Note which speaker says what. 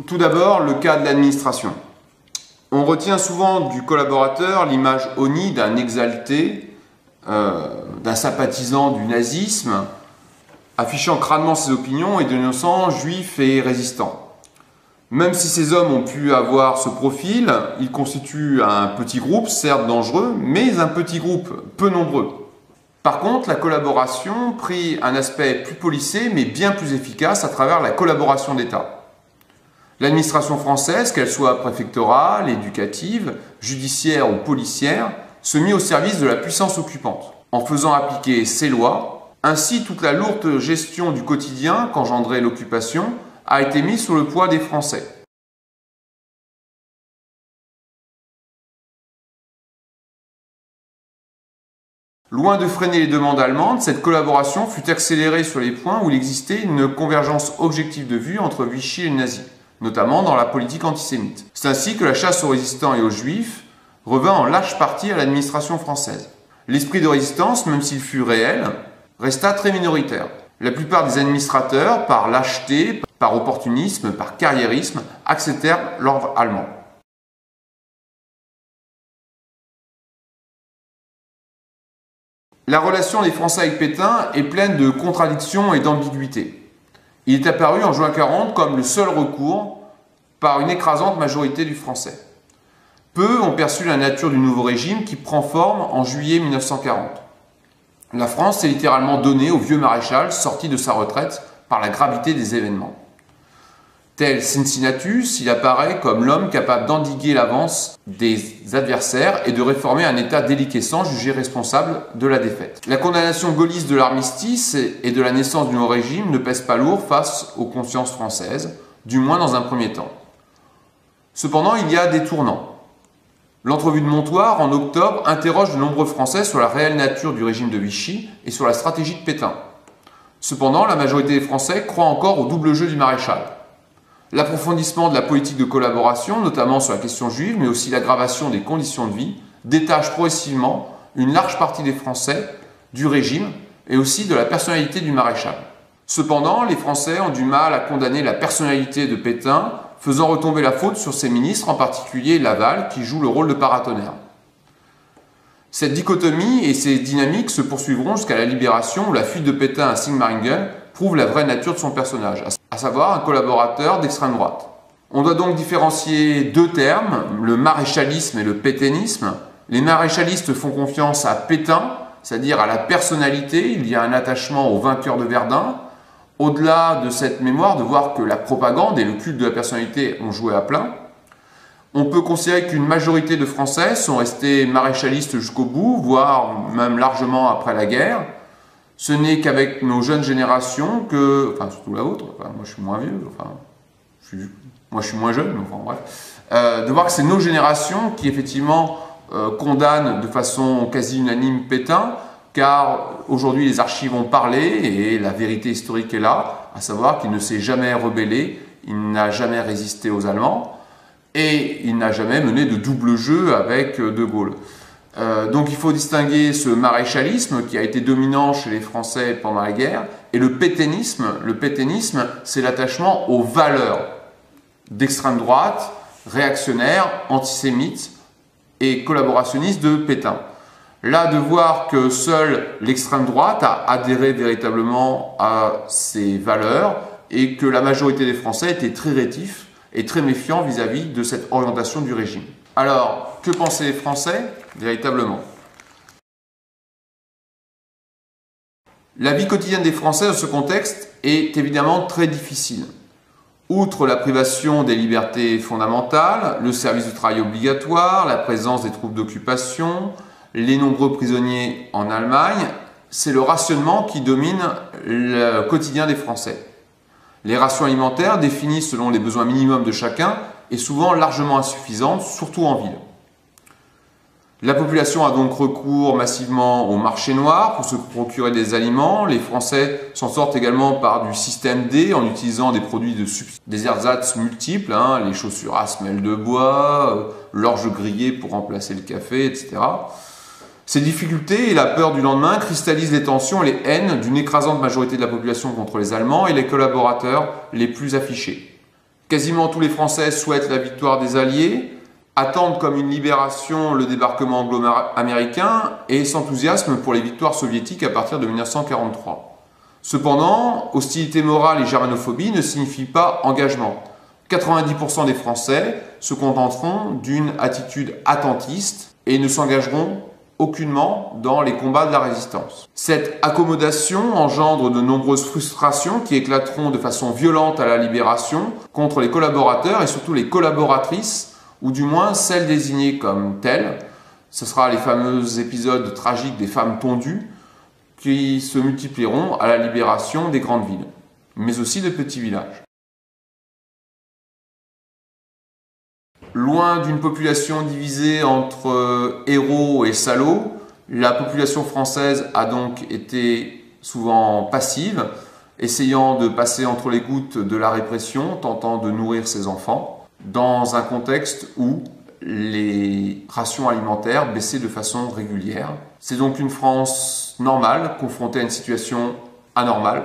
Speaker 1: Tout d'abord, le cas de l'administration. On retient souvent du collaborateur l'image honnie d'un exalté, d'un sympathisant du nazisme, affichant crânement ses opinions et dénonçant juifs et résistants. Même si ces hommes ont pu avoir ce profil, ils constituent un petit groupe, certes dangereux, mais un petit groupe, peu nombreux. Par contre, la collaboration prit un aspect plus policé, mais bien plus efficace à travers la collaboration d'État. L'administration française, qu'elle soit préfectorale, éducative, judiciaire ou policière, se mit au service de la puissance occupante, en faisant appliquer ses lois. Ainsi, toute la lourde gestion du quotidien qu'engendrait l'occupation a été mise sous le poids des Français. Loin de freiner les demandes allemandes, cette collaboration fut accélérée sur les points où il existait une convergence objective de vue entre Vichy et les nazis, notamment dans la politique antisémite. C'est ainsi que la chasse aux résistants et aux juifs revint en large partie à l'administration française. L'esprit de résistance, même s'il fut réel, resta très minoritaire. La plupart des administrateurs, par lâcheté, par opportunisme, par carriérisme, acceptèrent l'ordre allemand. La relation des Français avec Pétain est pleine de contradictions et d'ambiguïtés. Il est apparu en juin 40 comme le seul recours par une écrasante majorité du Français. Peu ont perçu la nature du nouveau régime qui prend forme en juillet 1940. La France s'est littéralement donnée au vieux maréchal sorti de sa retraite par la gravité des événements. Tel Cincinnatus, il apparaît comme l'homme capable d'endiguer l'avance des adversaires et de réformer un État déliquescent jugé responsable de la défaite. La condamnation gaulliste de l'armistice et de la naissance du nouveau régime ne pèse pas lourd face aux consciences françaises, du moins dans un premier temps. Cependant, il y a des tournants. L'entrevue de Montoire, en octobre, interroge de nombreux Français sur la réelle nature du régime de Vichy et sur la stratégie de Pétain. Cependant, la majorité des Français croit encore au double jeu du maréchal. L'approfondissement de la politique de collaboration, notamment sur la question juive, mais aussi l'aggravation des conditions de vie, détache progressivement une large partie des Français du régime et aussi de la personnalité du maréchal. Cependant, les Français ont du mal à condamner la personnalité de Pétain, faisant retomber la faute sur ses ministres, en particulier Laval, qui joue le rôle de paratonnerre. Cette dichotomie et ces dynamiques se poursuivront jusqu'à la libération où la fuite de Pétain à Sigmaringen prouve la vraie nature de son personnage, à savoir un collaborateur d'extrême droite. On doit donc différencier deux termes, le maréchalisme et le pétainisme. Les maréchalistes font confiance à Pétain, c'est-à-dire à la personnalité, il y a un attachement au vainqueur de Verdun. Au-delà de cette mémoire, de voir que la propagande et le culte de la personnalité ont joué à plein, on peut considérer qu'une majorité de Français sont restés maréchalistes jusqu'au bout, voire même largement après la guerre. Ce n'est qu'avec nos jeunes générations que, enfin surtout la vôtre, enfin, moi je suis moins vieux, moi je suis moins jeune, enfin bref, de voir que c'est nos générations qui effectivement condamnent de façon quasi unanime Pétain, car aujourd'hui les archives ont parlé et la vérité historique est là, à savoir qu'il ne s'est jamais rebellé, il n'a jamais résisté aux Allemands et il n'a jamais mené de double jeu avec De Gaulle. Donc il faut distinguer ce maréchalisme qui a été dominant chez les Français pendant la guerre et le pétainisme. Le pétainisme, c'est l'attachement aux valeurs d'extrême droite, réactionnaire, antisémite et collaborationniste de Pétain. Là, de voir que seule l'extrême droite a adhéré véritablement à ces valeurs et que la majorité des Français étaient très rétifs et très méfiants vis-à-vis de cette orientation du régime. Alors, que pensaient les Français véritablement? La vie quotidienne des Français dans ce contexte est évidemment très difficile. Outre la privation des libertés fondamentales, le service du travail obligatoire, la présence des troupes d'occupation, les nombreux prisonniers en Allemagne, c'est le rationnement qui domine le quotidien des Français. Les rations alimentaires, définies selon les besoins minimums de chacun, est souvent largement insuffisante, surtout en ville. La population a donc recours massivement au marché noir pour se procurer des aliments. Les Français s'en sortent également par du système D en utilisant des produits des ersatz multiples, les chaussures à semelles de bois, l'orge grillée pour remplacer le café, etc. Ces difficultés et la peur du lendemain cristallisent les tensions et les haines d'une écrasante majorité de la population contre les Allemands et les collaborateurs les plus affichés. Quasiment tous les Français souhaitent la victoire des Alliés, attendent comme une libération le débarquement anglo-américain et s'enthousiasment pour les victoires soviétiques à partir de 1943. Cependant, hostilité morale et germanophobie ne signifient pas engagement. 90% des Français se contenteront d'une attitude attentiste et ne s'engageront aucunement dans les combats de la résistance. Cette accommodation engendre de nombreuses frustrations qui éclateront de façon violente à la libération contre les collaborateurs et surtout les collaboratrices, ou du moins celles désignées comme telles. Ce sera les fameux épisodes tragiques des femmes tondues qui se multiplieront à la libération des grandes villes, mais aussi de petits villages. Loin d'une population divisée entre héros et salauds, la population française a donc été souvent passive, essayant de passer entre les gouttes de la répression, tentant de nourrir ses enfants, dans un contexte où les rations alimentaires baissaient de façon régulière. C'est donc une France normale, confrontée à une situation anormale.